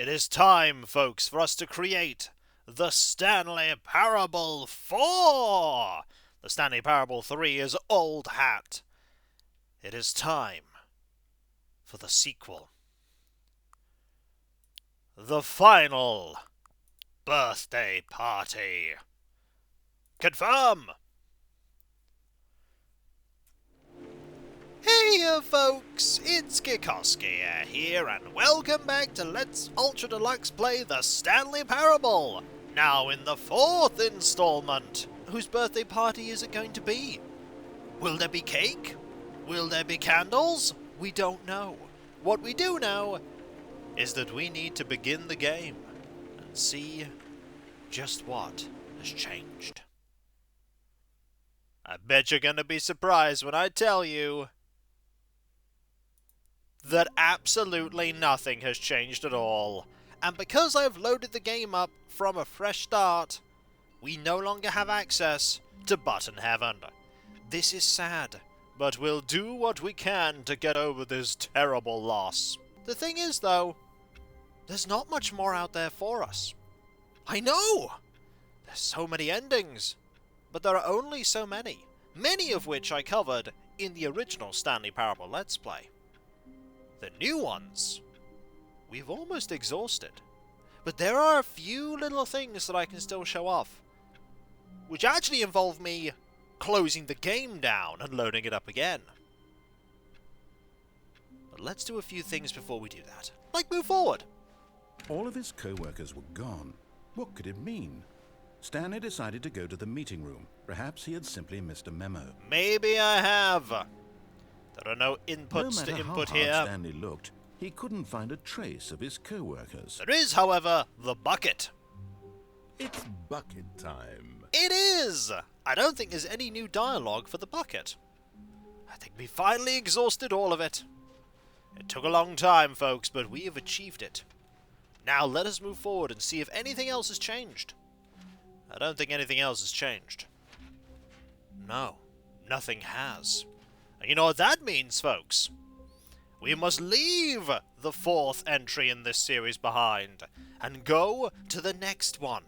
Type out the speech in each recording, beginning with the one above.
It is time, folks, for us to create the Stanley Parable 4! The Stanley Parable 3 is old hat. It is time for the sequel. The final birthday party. Confirm! Hey folks, it's Kikoskia here, and welcome back to Let's Ultra Deluxe play the Stanley Parable, now in the 4th installment. Whose birthday party is it going to be? Will there be cake? Will there be candles? We don't know. What we do know is that we need to begin the game and see just what has changed. I bet you're going to be surprised when I tell you that absolutely nothing has changed at all. And because I've loaded the game up from a fresh start, we no longer have access to Button Heaven. This is sad, but we'll do what we can to get over this terrible loss. The thing is, though, there's not much more out there for us. I know! There's so many endings, but there are only so many, many of which I covered in the original Stanley Parable Let's Play. The new ones, we've almost exhausted, but there are a few little things that I can still show off, which actually involve me closing the game down and loading it up again. But let's do a few things before we do that, like move forward. All of his co-workers were gone. What could it mean? Stanley decided to go to the meeting room. Perhaps he had simply missed a memo. Maybe I have. There are no inputs to input how here. hard Stanley looked, he couldn't find a trace of his co-workers. There is, however, the bucket. It's bucket time. It is! I don't think there's any new dialogue for the bucket. I think we finally exhausted all of it. It took a long time, folks, but we have achieved it. Now let us move forward and see if anything else has changed. I don't think anything else has changed. No, nothing has. And you know what that means, folks? We must leave the 4th entry in this series behind and go to the next one.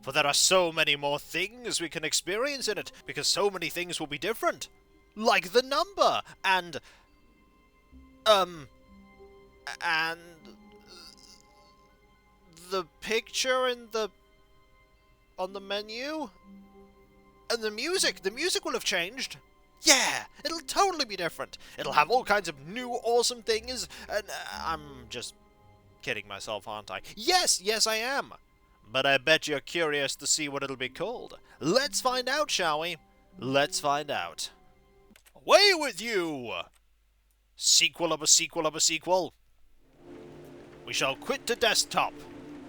For there are so many more things we can experience in it, because so many things will be different. Like the number, and the picture on the menu? And the music will have changed. Yeah, it'll totally be different. It'll have all kinds of new awesome things, and I'm just kidding myself, aren't I? Yes, I am. But I bet you're curious to see what it'll be called. Let's find out, shall we? Let's find out. Away with you! Sequel of a sequel of a sequel. We shall quit the desktop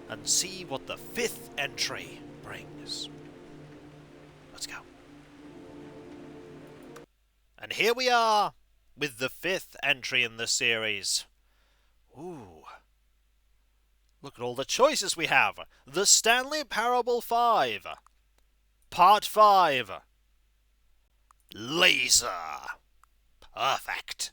and see what the 5th entry brings. Let's go. And here we are, with the 5th entry in this series. Ooh. Look at all the choices we have. The Stanley Parable 5. Part 5. Laser. Perfect.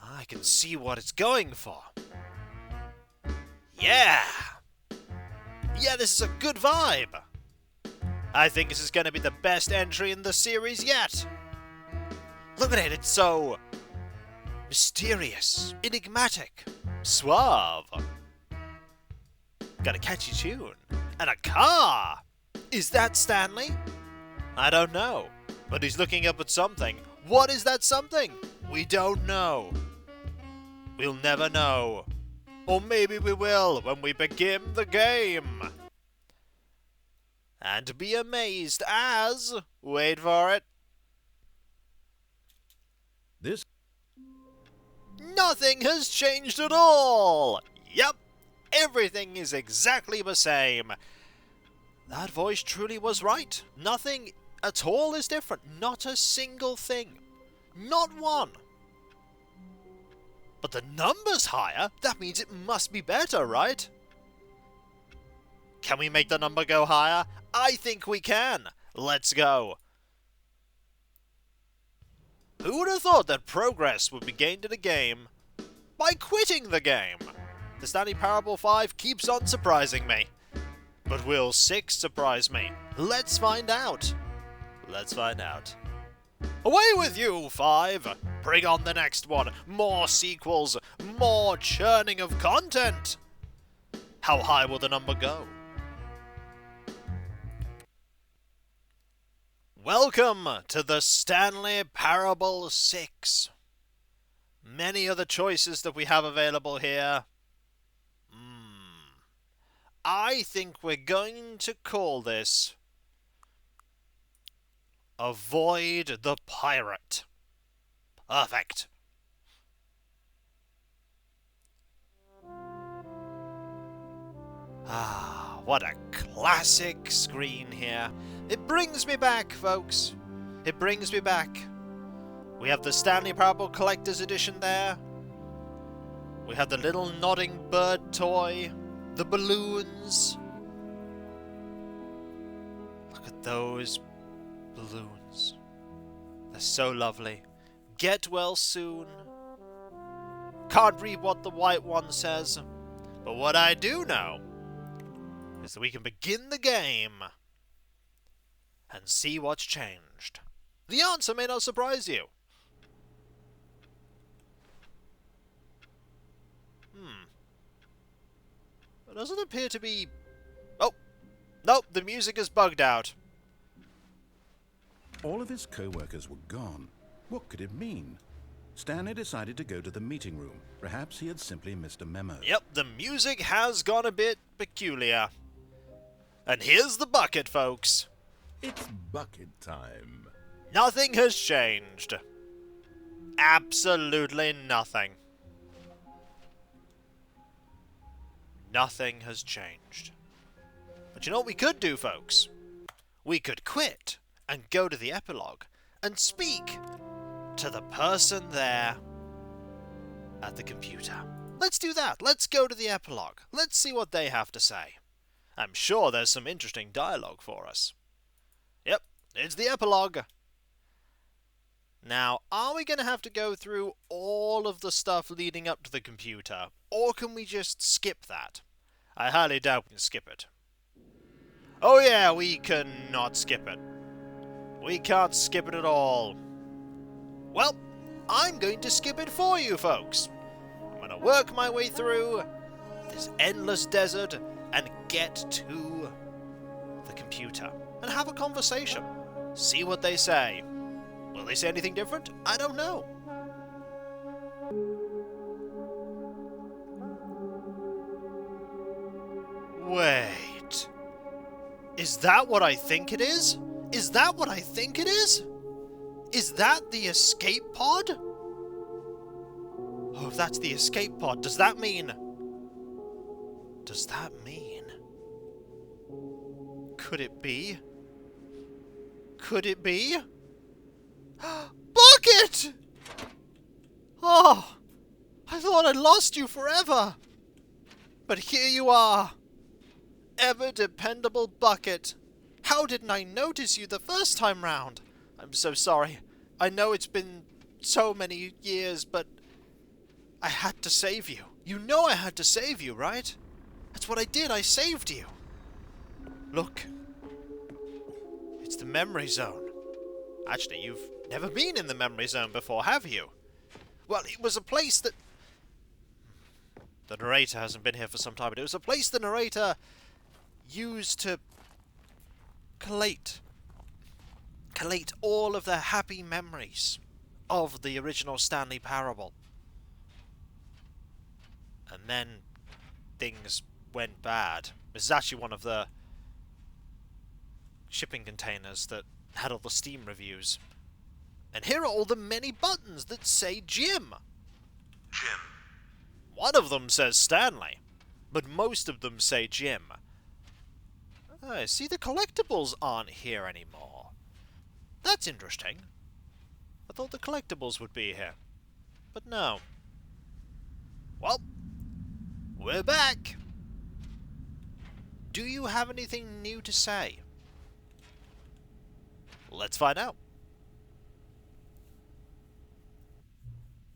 I can see what it's going for. Yeah! Yeah, this is a good vibe! I think this is going to be the best entry in the series yet! Look at it, it's so mysterious, enigmatic, suave. Got a catchy tune. And a car! Is that Stanley? I don't know, but he's looking up at something. What is that something? We don't know. We'll never know. Or maybe we will when we begin the game. And be amazed as... Wait for it. This Nothing has changed at all! Yep, everything is exactly the same. That voice truly was right. Nothing at all is different. Not a single thing. Not one. But the number's higher. That means it must be better, right? Can we make the number go higher? I think we can. Let's go. Who would have thought that progress would be gained in a game by quitting the game? The Stanley Parable 5 keeps on surprising me. But will 6 surprise me? Let's find out. Let's find out. Away with you, 5! Bring on the next one. More sequels, more churning of content. How high will the number go? Welcome to the Stanley Parable 6. Many other choices that we have available here. I think we're going to call this Avoid the Pirate. Perfect. Ah, what a classic screen here. It brings me back, folks. It brings me back. We have the Stanley Parable Collector's Edition there. We have the little nodding bird toy. The balloons. Look at those balloons. They're so lovely. Get well soon. Can't read what the white one says. But what I do know is that we can begin the game and see what's changed. The answer may not surprise you. It doesn't appear to be... Oh! Nope, the music is bugged out. All of his co-workers were gone. What could it mean? Stanley decided to go to the meeting room. Perhaps he had simply missed a memo. Yep, the music has gone a bit peculiar. And here's the bucket, folks. It's bucket time. Nothing has changed. Absolutely nothing. Nothing has changed. But you know what we could do, folks? We could quit and go to the epilogue and speak to the person there at the computer. Let's do that. Let's go to the epilogue. Let's see what they have to say. I'm sure there's some interesting dialogue for us. Yep, it's the epilogue. Now, are we going to have to go through all of the stuff leading up to the computer, or can we just skip that? I highly doubt we can skip it. Oh yeah, we cannot skip it. We can't skip it at all. Well, I'm going to skip it for you, folks. I'm going to work my way through this endless desert and get to the computer and have a conversation. See what they say. Will they say anything different? I don't know. Wait. Is that what I think it is? Is that what I think it is? Is that the escape pod? Oh, if that's the escape pod, does that mean... Does that mean... Could it be? Could it be? Bucket! Oh, I thought I'd lost you forever. But here you are. Ever dependable Bucket. How didn't I notice you the first time round? I'm so sorry. I know it's been so many years, but I had to save you. You know I had to save you, right? That's what I did. I saved you. Look. It's the memory zone. Actually, you've never been in the memory zone before, have you? Well, it was a place that... The narrator hasn't been here for some time, but it was a place the narrator used to collate all of the happy memories of the original Stanley Parable. And then things went bad. This is actually one of the shipping containers that had all the Steam reviews. And here are all the many buttons that say Jim. Jim. One of them says Stanley, but most of them say Jim. See, the collectibles aren't here anymore. That's interesting. I thought the collectibles would be here. But no. Well, we're back. Do you have anything new to say? Let's find out.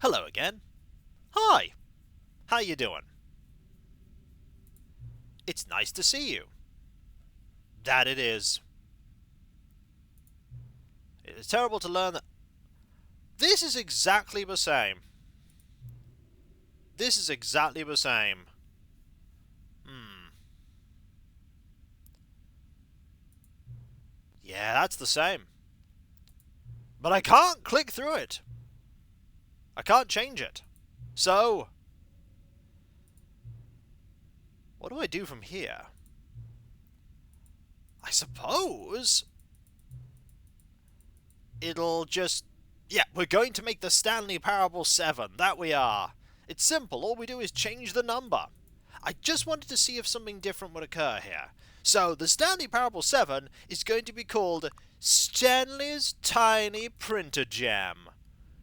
Hello again. Hi. How you doing? It's nice to see you. That it is. It is terrible to learn that this is exactly the same. This is exactly the same. Yeah, that's the same. But I can't click through it. I can't change it. So, what do I do from here? I suppose it'll just... Yeah, we're going to make the Stanley Parable 7. That we are. It's simple. All we do is change the number. I just wanted to see if something different would occur here. So, the Stanley Parable 7 is going to be called Stanley's Tiny Printer Jam.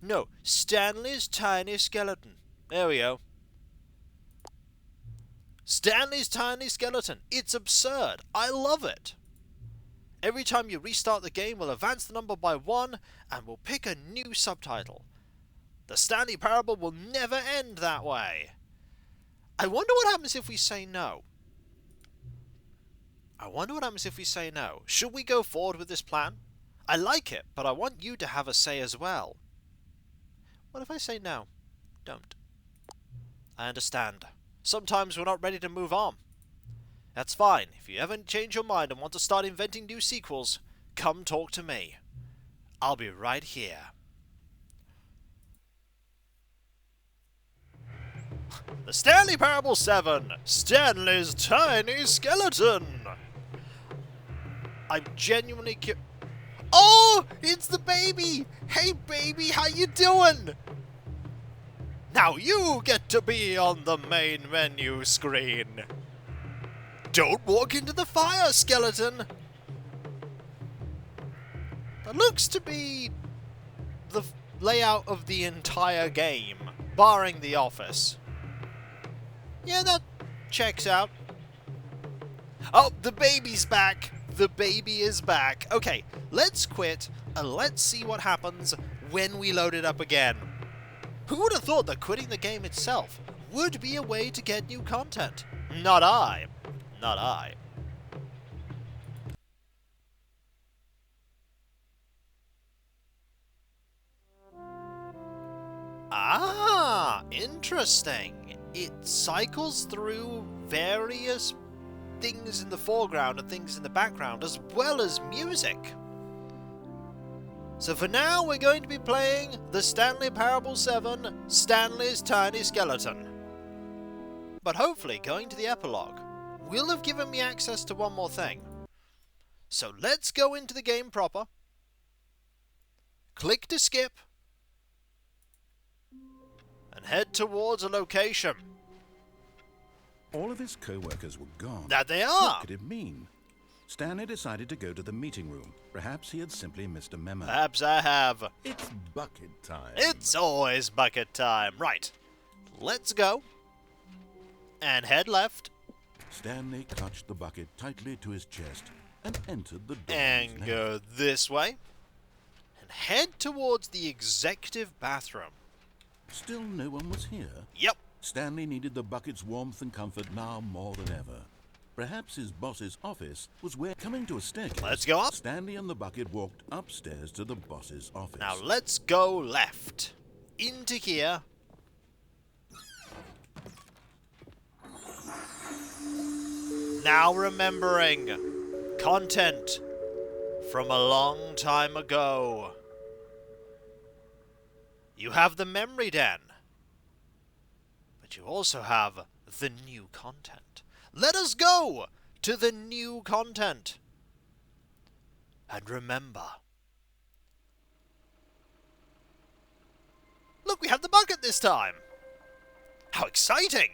No, Stanley's Tiny Skeleton. There we go. Stanley's Tiny Skeleton. It's absurd. I love it. Every time you restart the game, we'll advance the number by 1, and we'll pick a new subtitle. The Stanley Parable will never end that way. I wonder what happens if we say no. Should we go forward with this plan? I like it, but I want you to have a say as well. What if I say no? Don't. I understand. Sometimes we're not ready to move on. That's fine. If you ever change your mind and want to start inventing new sequels, come talk to me. I'll be right here. The Stanley Parable 7, Stanley's Tiny Skeleton. I'm genuinely Oh, it's the baby. Hey baby, how you doing? Now you get to be on the main menu screen. Don't walk into the fire, skeleton. That looks to be the layout of the entire game, barring the office. Yeah, that checks out. Oh, the baby's back. The baby is back. Okay, let's quit and let's see what happens when we load it up again. Who would have thought that quitting the game itself would be a way to get new content? Not I. Not I. Ah, interesting. It cycles through various things in the foreground and things in the background, as well as music. So for now, we're going to be playing the Stanley Parable 7, Stanley's Tiny Skeleton. But hopefully, going to the epilogue will have given me access to one more thing. So let's go into the game proper. Click to skip. And head towards a location. All of his co-workers were gone. That they are! What could it mean? Stanley decided to go to the meeting room. Perhaps he had simply missed a memo. Perhaps I have. It's bucket time. It's always bucket time. Right. Let's go. And head left. Stanley clutched the bucket tightly to his chest and entered the door. And go this way. And head towards the executive bathroom. Still no one was here. Yep. Stanley needed the bucket's warmth and comfort now more than ever. Perhaps his boss's office was where... Coming to a staircase, Let's go up. Stanley and the bucket walked upstairs to the boss's office. Now let's go left. Into here. Now remembering content from a long time ago. You have the memory den. But you also have the new content. Let us go to the new content. And remember. Look, we have the bucket this time. How exciting!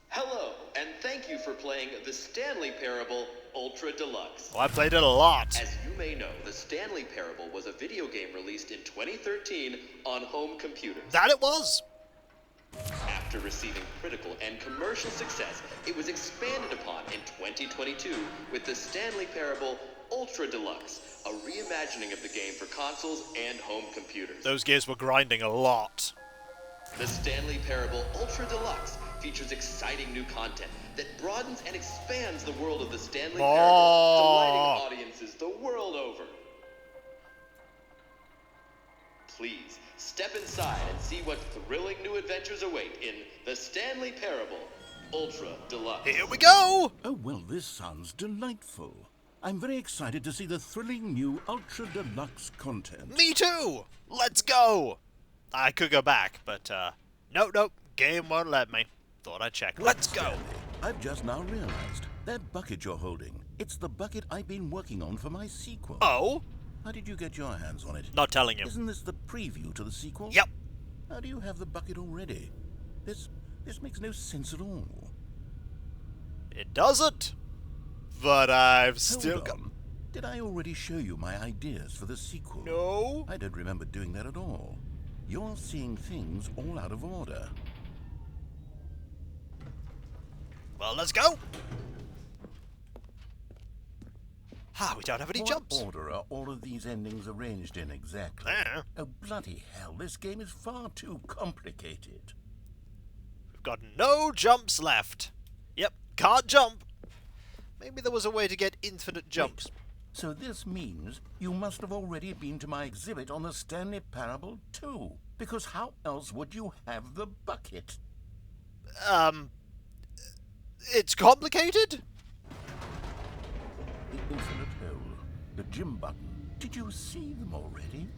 Hello, and thank you for playing the Stanley Parable Ultra Deluxe. Oh, I played it a lot. As you may know, the Stanley Parable was a video game released in 2013 on home computers. That it was. After receiving critical and commercial success, it was expanded upon in 2022 with the Stanley Parable Ultra Deluxe, a reimagining of the game for consoles and home computers. Those gears were grinding a lot. The Stanley Parable Ultra Deluxe features exciting new content that broadens and expands the world of the Stanley Parable, delighting audiences the world over. Please, step inside and see what thrilling new adventures await in The Stanley Parable Ultra Deluxe. Here we go! Oh, well, this sounds delightful. I'm very excited to see the thrilling new Ultra Deluxe content. Me too! Let's go! I could go back, but, nope, game won't let me. Thought I'd check. Let's go! Stanley, I've just now realized that bucket you're holding, it's the bucket I've been working on for my sequel. Oh? How did you get your hands on it? Not telling you. Isn't this the preview to the sequel? Yep. How do you have the bucket already? This makes no sense at all. It doesn't. But I've still Hold on. Did I already show you my ideas for the sequel? No. I don't remember doing that at all. You're seeing things all out of order. Well, let's go! We don't have any What jumps. order are all of these endings arranged in exactly? Oh, bloody hell, this game is far too complicated. We've got no jumps left. Yep, can't jump. Maybe there was a way to get infinite jumps. Wait, so this means you must have already been to my exhibit on the Stanley Parable too, because how else would you have the bucket? It's complicated? The infinite hole, the gym button. Did you see them already?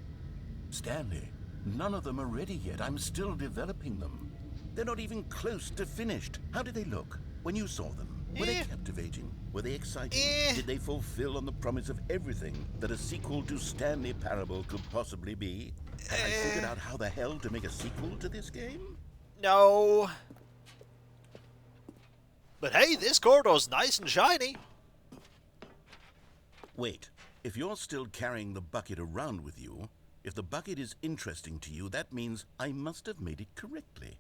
Stanley, none of them are ready yet. I'm still developing them. They're not even close to finished. How did they look when you saw them? Were they captivating? Were they exciting? Did they fulfill on the promise of everything that a sequel to Stanley Parable could possibly be? Have I figured out how the hell to make a sequel to this game? No. But hey, this corridor's nice and shiny. Wait, if you're still carrying the bucket around with you, if the bucket is interesting to you, that means I must have made it correctly.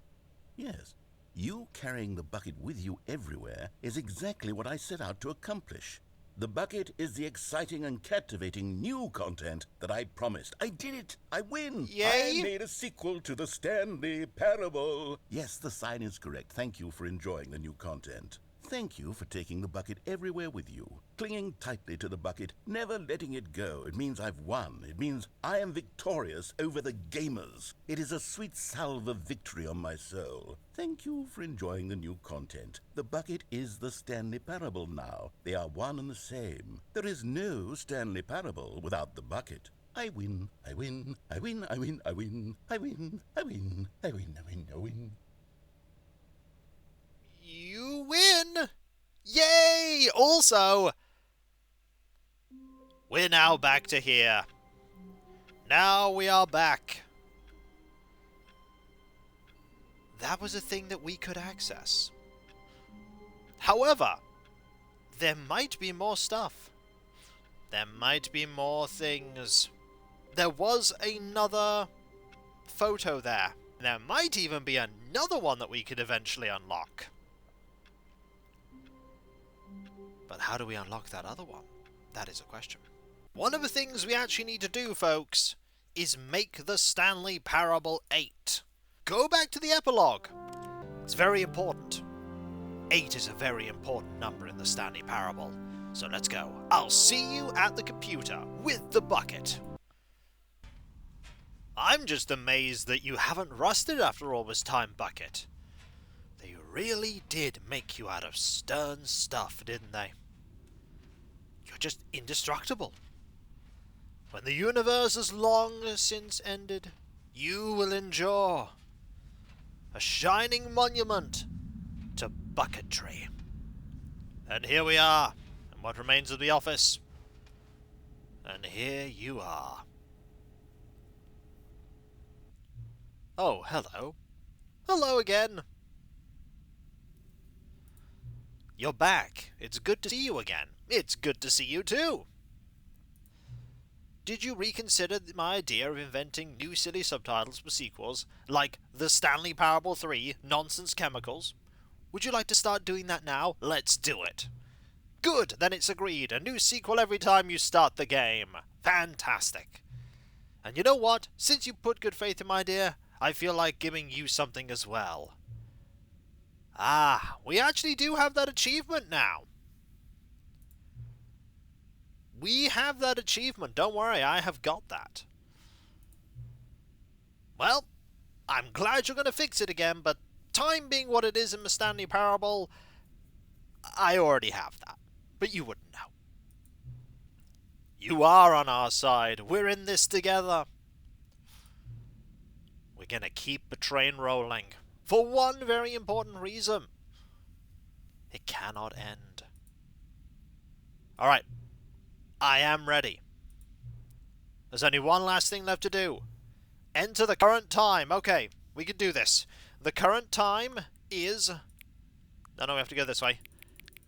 Yes, you carrying the bucket with you everywhere is exactly what I set out to accomplish. The bucket is the exciting and captivating new content that I promised. I did it! I win! Yay! I made a sequel to the Stanley Parable! Yes, the sign is correct. Thank you for enjoying the new content. Thank you for taking the bucket everywhere with you, clinging tightly to the bucket, never letting it go. It means I've won. It means I am victorious over the gamers. It is a sweet salve of victory on my soul. Thank you for enjoying the new content. The bucket is the Stanley Parable now. They are one and the same. There is no Stanley Parable without the bucket. I win, I win, I win, I win, I win, I win, I win, I win, I win, I win. You win! Yay! Also, we're now back to here. Now we are back. That was a thing that we could access. However, there might be more stuff. There might be more things. There was another photo there. There might even be another one that we could eventually unlock. But how do we unlock that other one? That is a question. One of the things we actually need to do, folks, is make the Stanley Parable 8. Go back to the epilogue. It's very important. 8 is a very important number in the Stanley Parable. So let's go. I'll see you at the computer with the bucket. I'm just amazed that you haven't rusted after all this time, Bucket. They really did make you out of stern stuff, didn't they? You're just indestructible. When the universe has long since ended, you will endure. A shining monument to bucketry. And here we are, in what remains of the office. And here you are. Oh, hello. Hello again. You're back. It's good to see you again. It's good to see you too. Did you reconsider my idea of inventing new silly subtitles for sequels, like The Stanley Parable 3, Nonsense Chemicals? Would you like to start doing that now? Let's do it. Good, then it's agreed. A new sequel every time you start the game. Fantastic. And you know what? Since you put good faith in my idea, I feel like giving you something as well. Ah, we actually do have that achievement now. We have that achievement. Don't worry, I have got that. Well, I'm glad you're going to fix it again, but time being what it is in the Stanley Parable, I already have that. But you wouldn't know. You are on our side. We're in this together. We're going to keep the train rolling. For one very important reason. It cannot end. Alright. I am ready. There's only one last thing left to do. Enter the current time. Okay, we can do this. The current time is... No, we have to go this way.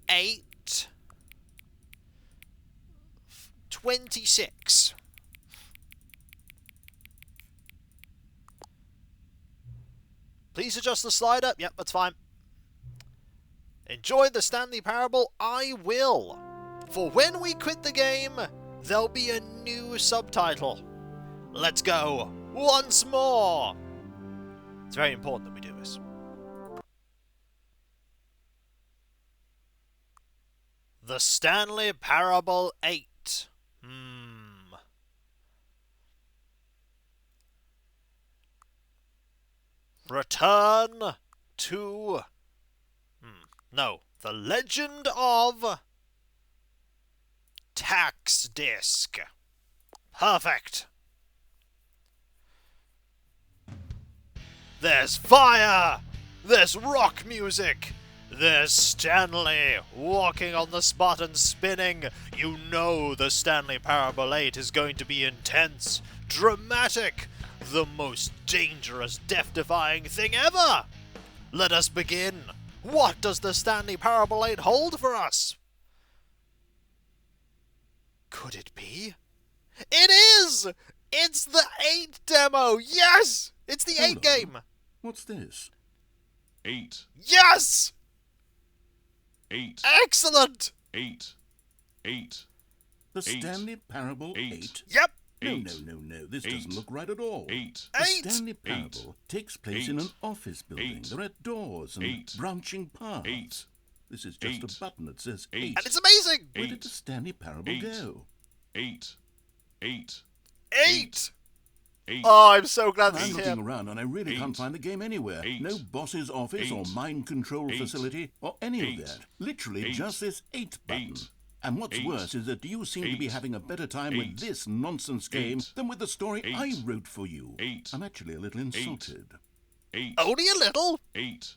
8:26. Please adjust the slider. Yep, that's fine. Enjoy the Stanley Parable. I will. For when we quit the game, there'll be a new subtitle. Let's go once more. It's very important that we do this. The Stanley Parable 8. Return to... No. The Legend of... Tax Disc. Perfect. There's fire! There's rock music! There's Stanley walking on the spot and spinning. You know the Stanley Parable 8 is going to be intense, dramatic, the most dangerous, death-defying thing ever! Let us begin. What does the Stanley Parable 8 hold for us? Could it be? It is! It's the 8 demo! Yes! It's the 8 game! What's this? 8. Yes! 8. Excellent! 8. 8. The 8. Stanley Parable 8? 8. Yep! No, 8. no. This 8. doesn't look right at all. 8. The 8. Stanley Parable takes place in 8. an office building. 8. There are doors and 8. branching paths. 8. This is just 8. a button that says 8. 8. And it's amazing! Where 8. did the Stanley Parable 8. go? 8. 8. 8! 8. Oh, I'm so glad this I'm is looking here. around and I really 8. can't find the game anywhere. 8. No boss's office or 8. mind control 8. facility or any 8. of that. Literally 8. just this 8 button. 8. And what's 8. worse is that you seem to be 8. having a better time with 8. this nonsense game 8. than with the story 8. I wrote for you. 8. I'm actually a little insulted. 8. Only a little? 8.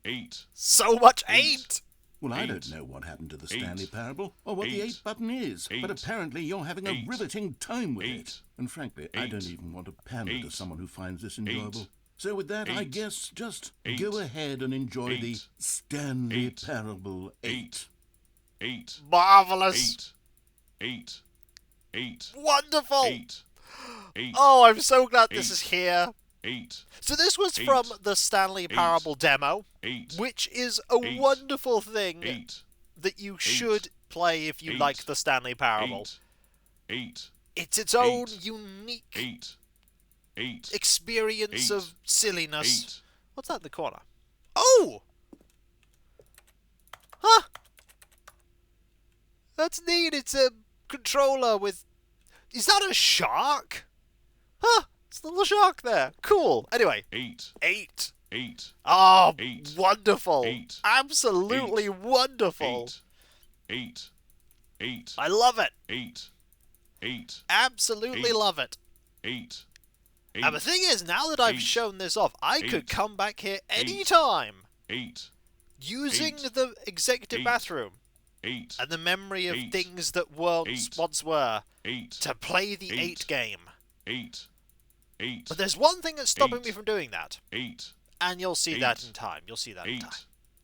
8. So much 8. 8! Well, I 8. don't know what happened to the 8. Stanley Parable or what the 8. 8 button is, 8. but apparently you're having a 8. riveting time with 8. it. And frankly, I 8. don't even want to pander to 8. someone who finds this enjoyable. 8. So with that, I 8. guess just 8. go ahead and enjoy 8. the Stanley 8. Parable 8. 8. 8. Marvelous! 8. 8. 8. Wonderful! 8. 8. Oh, I'm so glad this 8. is here. 8. So this was 8. from the Stanley Parable demo, 8. which is a 8. wonderful thing 8. that you should play if you 8. like the Stanley Parable. 8. It's its own 8. unique 8. 8. experience 8. of silliness. 8. What's that in the corner? Oh! Huh! That's neat. It's a controller with... Is that a shark? Huh! It's a little shark there. Cool. Anyway. 8. 8. 8. Oh, 8. wonderful. 8. Absolutely 8. wonderful. 8. 8. 8. I love it. 8. 8. Absolutely 8. love it. 8. And the thing is, now that I've 8. shown this off, I 8. could come back here 8. anytime 8. using 8. the executive 8. bathroom 8. and the memory of 8. things that once 8. were 8. to play the 8. 8 game. 8. 8. But there's one thing that's stopping 8. me from doing that, 8. and you'll see 8. that in time. You'll see that in 8. time.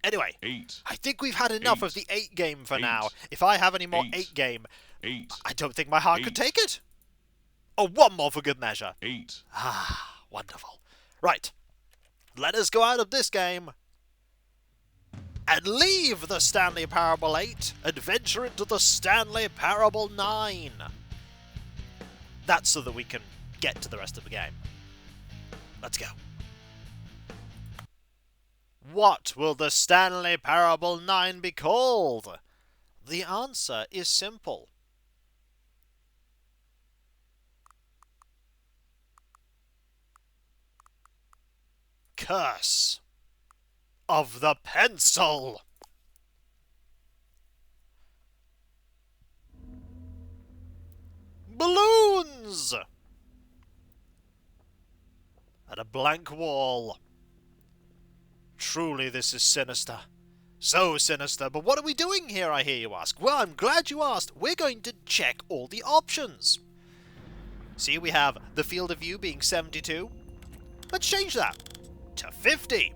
Anyway, 8. I think we've had enough 8. of the 8 game for 8. now. If I have any more 8. 8 game, 8. I don't think my heart could 8. take it. Oh, one more for good measure. 8. Ah, wonderful. Right. Let us go out of this game. and leave the Stanley Parable 8, adventure into the Stanley Parable 9. That's so that we can get to the rest of the game. Let's go. What will the Stanley Parable 9 be called? The answer is simple. Curse of the Pencil. Balloons! And a blank wall. Truly, this is sinister. So sinister. But what are we doing here, I hear you ask? Well, I'm glad you asked. We're going to check all the options. See, we have the field of view being 72. Let's change that to 50.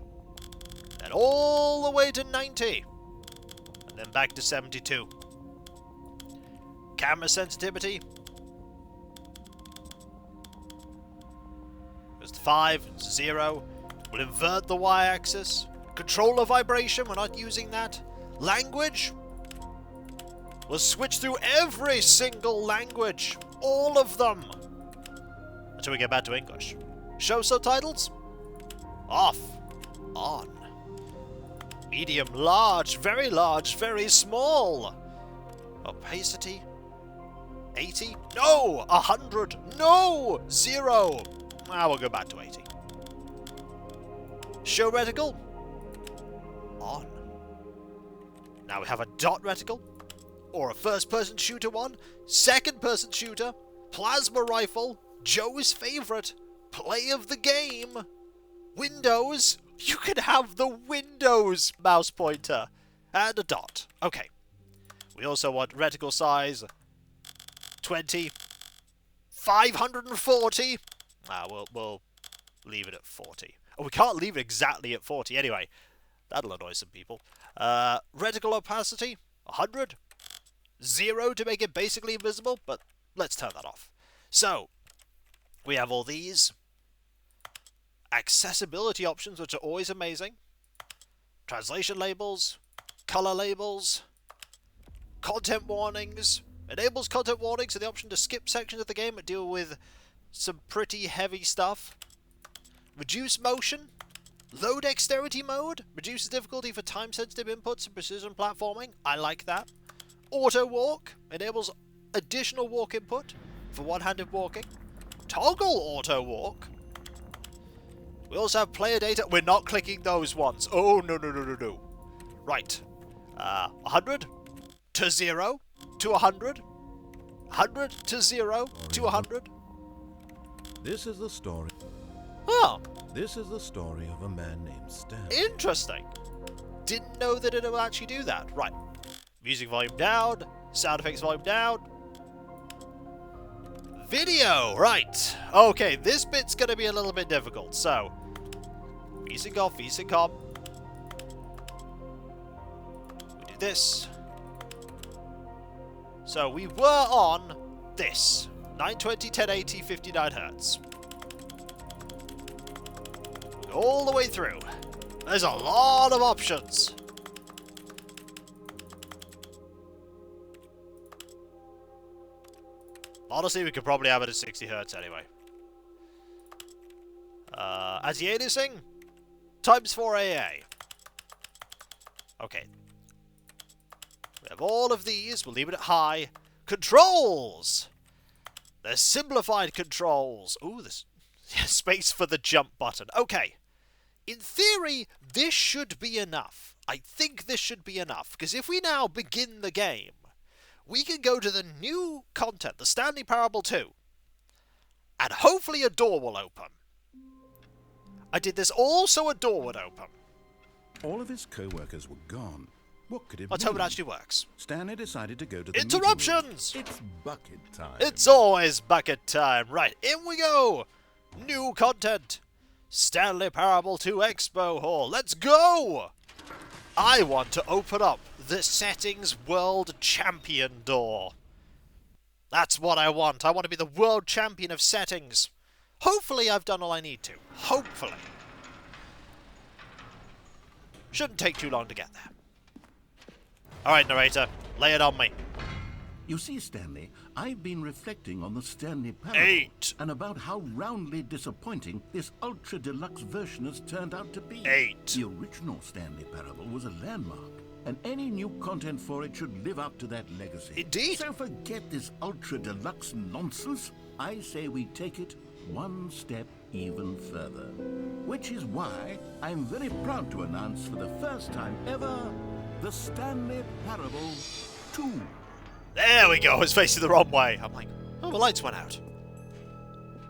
Then all the way to 90. And then back to 72. Camera sensitivity. Just 5, 0. We'll invert the y-axis. Controller vibration, we're not using that. Language. We'll switch through every single language. All of them. Until we get back to English. Show subtitles. Off. On. Medium, large, very small. Opacity. 80. No! 100. No! 0. We'll go back to 80. Show reticle. On. Now we have a dot reticle. Or a first-person shooter one. Second-person shooter. Plasma rifle. Joe's favorite. Play of the game. Windows. You can have the Windows mouse pointer. And a dot. Okay. We also want reticle size 20. 540. We'll leave it at 40. Oh, we can't leave it exactly at 40. Anyway, that'll annoy some people. Reticle opacity 100. 0 to make it basically invisible, but let's turn that off. So, we have all these. Accessibility options, which are always amazing. Translation labels. Color labels. Content warnings. Enables content warnings and the option to skip sections of the game that deal with some pretty heavy stuff. Reduce motion. Low dexterity mode. Reduces difficulty for time-sensitive inputs and precision platforming. I like that. Auto walk. Enables additional walk input for one-handed walking. Toggle auto walk. We also have player data. We're not clicking those ones. Oh, no. Right. 100 to 0 to 100. 100 to 0 to 100. This is the story. Oh. This is the story of a man named Stanley. Interesting. Didn't know that it would actually do that. Right. Music volume down. Sound effects volume down. Video. Right. Okay, this bit's going to be a little bit difficult. So, VSync off, VSync on. We do this. So, we were on this. 920, 1080, 59 Hz. All the way through. There's a lot of options. Honestly, we could probably have it at 60 Hz anyway. Anti-aliasing? Times 4 AA. Okay. We have all of these. We'll leave it at high. Controls! There's simplified controls. Ooh, there's space for the jump button. Okay. In theory, this should be enough. I think this should be enough. Because if we now begin the game, we can go to the new content, the Stanley Parable 2. And hopefully a door will open. I did this all so a door would open. All of his co-workers were gone. What could it Let's mean? hope it actually works. Stanley decided to go to the Interruptions! meeting room. It's bucket time. It's always bucket time. Right, in we go. New content. Stanley Parable 2 Expo Hall. Let's go! I want to open up the Settings World Champion door. That's what I want. I want to be the World Champion of Settings. Hopefully I've done all I need to. Hopefully. Shouldn't take too long to get there. Alright, narrator, lay it on me. You see, Stanley, I've been reflecting on the Stanley Parable 8. and about how roundly disappointing this Ultra Deluxe version has turned out to be. 8. The original Stanley Parable was a landmark, and any new content for it should live up to that legacy. Indeed. So forget this Ultra Deluxe nonsense. I say we take it one step even further. Which is why I'm very proud to announce for the first time ever, the Stanley Parable 2. There we go, I was facing the wrong way. I'm like, oh, the lights went out.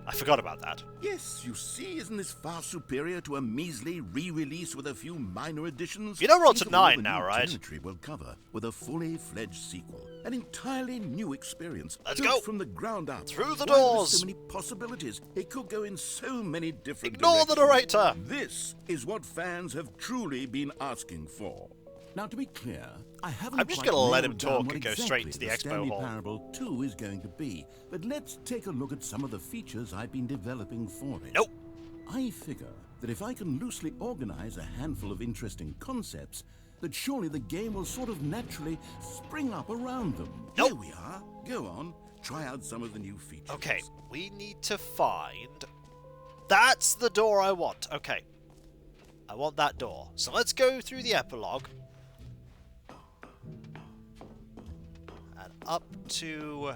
I forgot about that. Yes, you see, isn't this far superior to a measly re-release with a few minor additions? You know we're on Think to of all 9 the now, new right? territory we'll cover with a fully fledged sequel. An entirely new experience. Let's built go. from the ground up. Through the Why, there's doors. so many possibilities. It could go in so many different Ignore the directions. narrator. This is what fans have truly been asking for. Now, to be clear, I haven't I'm just quite gonna let nailed him down talk what and go exactly straight into the expo Stanley hall. Parable 2 is going to be, but let's take a look at some of the features I've been developing for it. Nope. I figure that if I can loosely organize a handful of interesting concepts, that surely the game will sort of naturally spring up around them. Nope. Here we are. Go on. Try out some of the new features. Okay, we need to find... That's the door I want. Okay. I want that door. So let's go through the epilogue. And up to...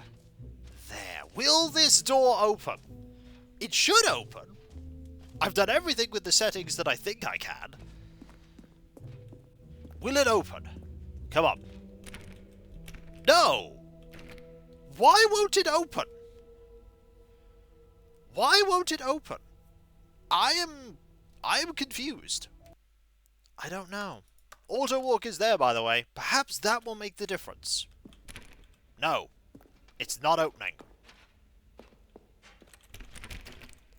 there. Will this door open? It should open. I've done everything with the settings that I think I can. Will it open? Come on. No! Why won't it open? Why won't it open? I am confused. I don't know. Auto walk is there, by the way. Perhaps that will make the difference. No. It's not opening.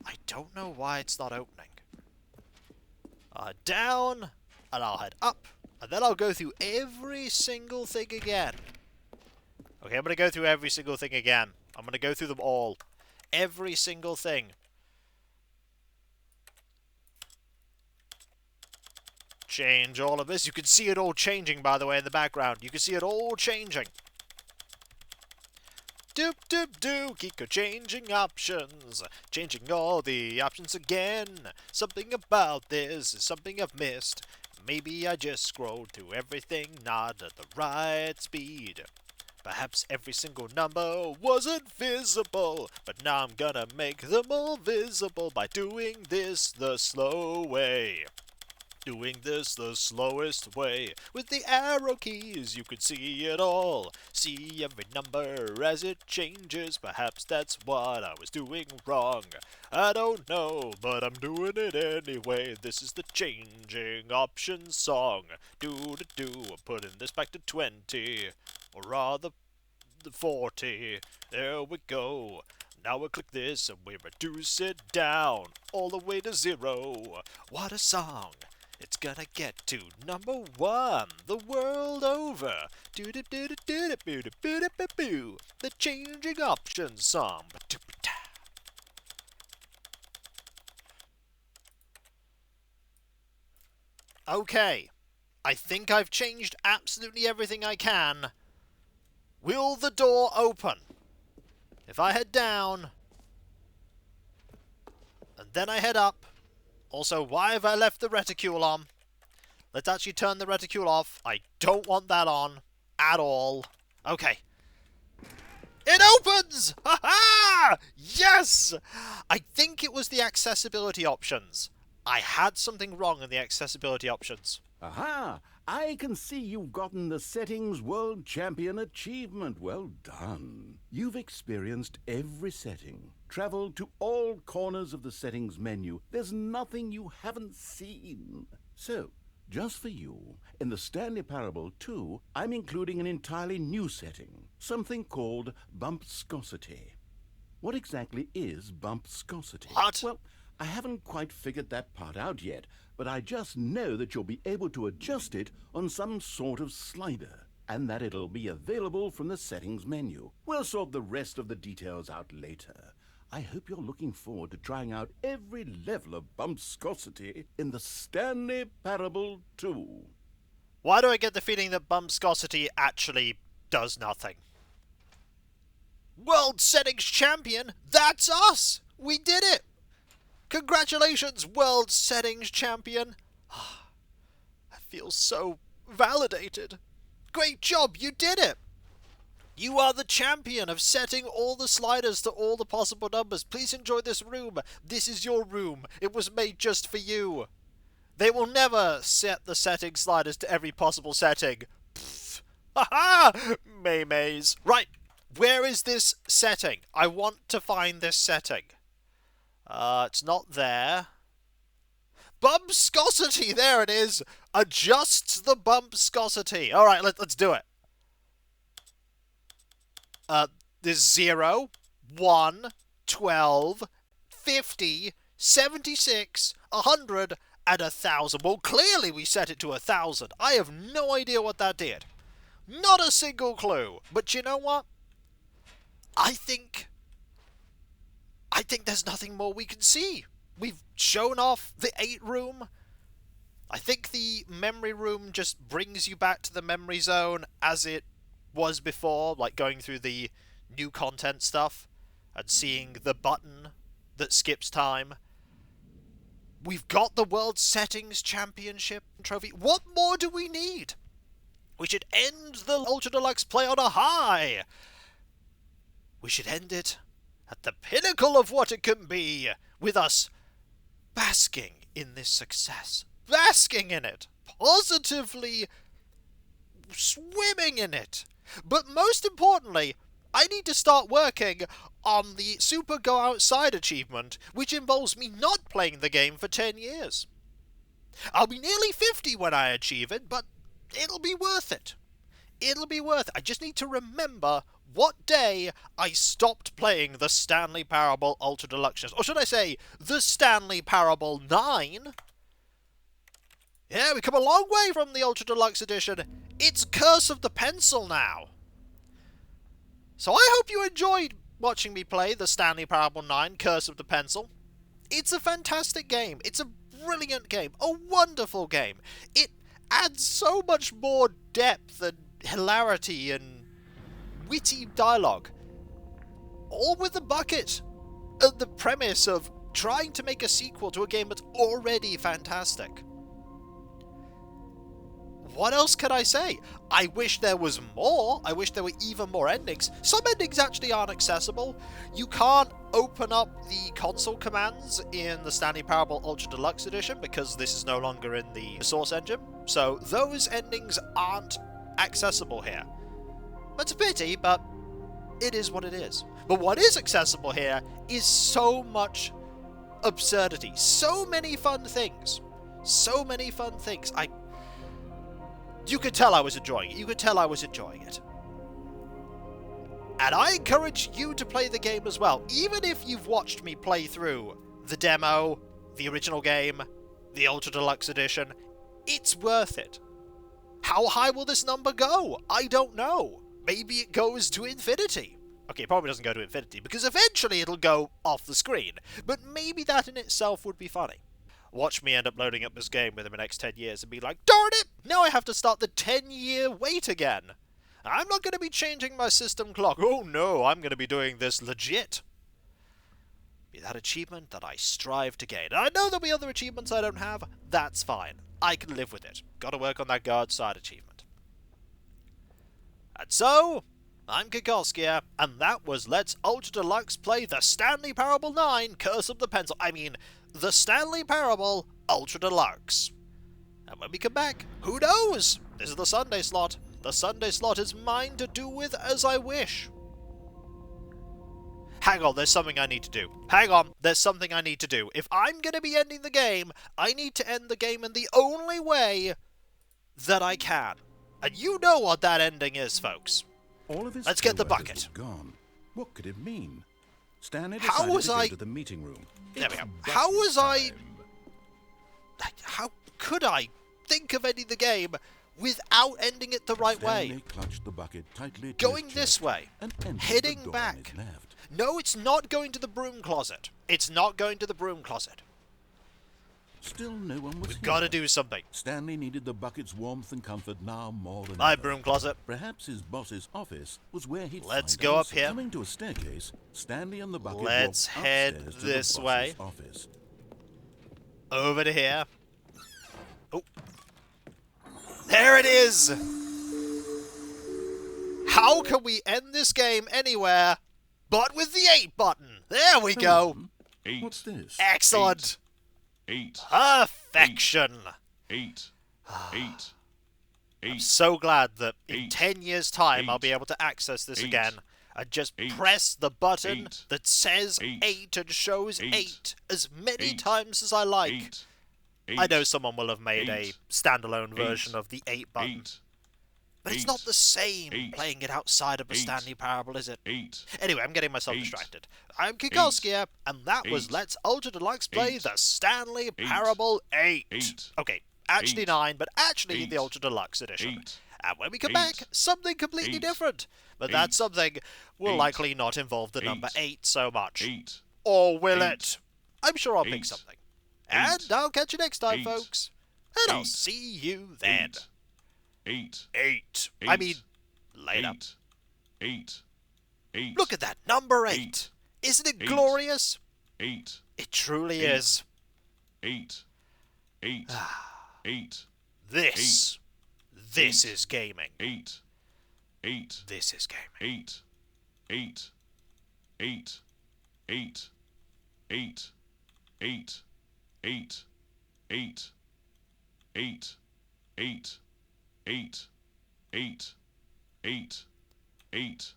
I don't know why it's not opening. I'll head down, and I'll head up, and then I'll go through every single thing again. Okay, I'm going to go through every single thing again. I'm going to go through them all. Every single thing. Change all of this. You can see it all changing, by the way, in the background. You can see it all changing. Doop doop doo, Kiko changing options. Changing all the options again. Something about this is something I've missed. Maybe I just scrolled through everything not at the right speed. Perhaps every single number wasn't visible, but now I'm gonna make them all visible by doing this the slow way. Doing this the slowest way. With the arrow keys you could see it all. See every number as it changes. Perhaps that's what I was doing wrong. I don't know, but I'm doing it anyway. This is the changing options song. Do-do-do, I'm putting this back to 20. Or rather, the 40. There we go. Now we click this and we reduce it down. All the way to 0. What a song. It's gonna get to number 1 the world over. Do-do-do-do-do-do-do-do-do-do. The changing options song. Okay. I think I've changed absolutely everything I can. Will the door open? If I head down, and then I head up. Also, why have I left the reticule on? Let's actually turn the reticule off. I don't want that on at all. Okay. It opens! Ha-ha! Yes! I think it was the accessibility options. I had something wrong in the accessibility options. Aha! I can see you've gotten the Settings World Champion achievement. Well done. You've experienced every setting, traveled to all corners of the settings menu. There's nothing you haven't seen. So, just for you, in the Stanley Parable 2, I'm including an entirely new setting, something called bumpscosity. What exactly is bumpscosity? What? Well, I haven't quite figured that part out yet, but I just know that you'll be able to adjust it on some sort of slider, and that it'll be available from the settings menu. We'll sort the rest of the details out later. I hope you're looking forward to trying out every level of bumpscosity in the Stanley Parable 2. Why do I get the feeling that bumpscosity actually does nothing? World Settings Champion? That's us! We did it! Congratulations, World Settings Champion! I feel so validated. Great job, you did it! You are the champion of setting all the sliders to all the possible numbers. Please enjoy this room. This is your room. It was made just for you. They will never set the setting sliders to every possible setting. Ha-ha! Maymays. Right, where is this setting? I want to find this setting. It's not there. Bumpscosity, there it is. Adjusts the bumpscosity. All right, let's do it. There's 0, 1, 12, 50, 76, 100, and 1,000. Well, clearly we set it to 1,000. I have no idea what that did. Not a single clue. But you know what? I think there's nothing more we can see. We've shown off the 8 room. I think the memory room just brings you back to the memory zone as it was before, like going through the new content stuff and seeing the button that skips time. We've got the World Settings Championship trophy. What more do we need? We should end the Ultra Deluxe play on a high. We should end it at the pinnacle of what it can be, with us basking in this success. Basking in it. Positively swimming in it. But most importantly, I need to start working on the Super Go Outside achievement, which involves me not playing the game for 10 years. I'll be nearly 50 when I achieve it, but it'll be worth it. It'll be worth it. I just need to remember what day I stopped playing the Stanley Parable Ultra Deluxe. Or should I say, the Stanley Parable 9? Yeah, we come a long way from the Ultra Deluxe edition. It's Curse of the Pencil now. So I hope you enjoyed watching me play the Stanley Parable 9, Curse of the Pencil. It's a fantastic game. It's a brilliant game. A wonderful game. It adds so much more depth and hilarity and witty dialogue. All with the bucket and the premise of trying to make a sequel to a game that's already fantastic. What else can I say? I wish there was more. I wish there were even more endings. Some endings actually aren't accessible. You can't open up the console commands in the Stanley Parable Ultra Deluxe Edition because this is no longer in the source engine. So those endings aren't accessible here. That's a pity, but it is what it is. But what is accessible here is so much absurdity. So many fun things. So many fun things. You could tell I was enjoying it. You could tell I was enjoying it. And I encourage you to play the game as well. Even if you've watched me play through the demo, the original game, the Ultra Deluxe Edition, it's worth it. How high will this number go? I don't know. Maybe it goes to infinity. Okay, it probably doesn't go to infinity, because eventually it'll go off the screen. But maybe that in itself would be funny. Watch me end up loading up this game within the next 10 years and be like, darn it! Now I have to start the 10-year wait again. I'm not going to be changing my system clock. Oh no, I'm going to be doing this legit. Be that achievement that I strive to gain. And I know there'll be other achievements I don't have. That's fine. I can live with it. Gotta work on that guard side achievement. And so, I'm Kikoskia, and that was Let's Ultra Deluxe play the Stanley Parable 9, Curse of the Pencil. I mean, the Stanley Parable Ultra Deluxe. And when we come back, who knows? This is the Sunday slot. The Sunday slot is mine to do with as I wish. Hang on, there's something I need to do. Hang on, there's something I need to do. If I'm going to be ending the game, I need to end the game in the only way that I can. And you know what that ending is, folks. All of his Let's get the co-writers bucket. were gone. What could it mean? Stanley How decided was to I- go to the meeting room. There we It's go. bucket How was I- time. How could I think of ending the game without ending it the right way? Stanley clutched the bucket tightly to Going his this chest way. and entered the Heading door on back. his left. No, it's not going to the broom closet. It's not going to the broom closet. Still no one was We've here. got to do something. Stanley needed the bucket's warmth and comfort now more than My ever. broom closet. Perhaps his boss's office was where he'd Let's find go up answers. here. Coming to a staircase, Stanley and the bucket Let's walked head upstairs to this the way. boss's office. Over to here. Oh. There it is! How can we end this game anywhere but with the 8 button? There we go! 8. What's this? Excellent! 8. Perfection! 8. 8. I'm 8. so glad that in 8, 10 years' time I'll 8, be able to access this 8, again and just 8, press the button 8, that says 8, 8 and shows 8, 8 as many 8, times as I like. 8. I know someone will have made 8, a standalone 8, version of the 8 button, 8. but it's 8, not the same 8, playing it outside of a 8, Stanley Parable, is it? 8. Anyway, I'm getting myself 8, distracted. I'm Kikoskia, and that was 8, Let's Ultra Deluxe play 8, the Stanley 8, Parable 8. 8, Okay, actually 8, 9, but actually 8, the Ultra Deluxe edition. 8, And when we come 8, back, something completely 8, different. But that 8, something will 8, likely not involve the number 8, 8 so much. 8. Or will 8, it? I'm sure I'll pick 8, something. And I'll catch you next time, 8, folks. And I'll 8, see you then. 8. 8. I 8, mean, later. 8. 8. 8. Look at that, number 8. 8, Isn't it 8, glorious? 8. It truly 8, is. 8. 8. 8. This. This is gaming. 8. 8. This is gaming. 8. 8. 8. 8. 8. 8. 8. 8. 8. 8. 8. 8. 8. 8.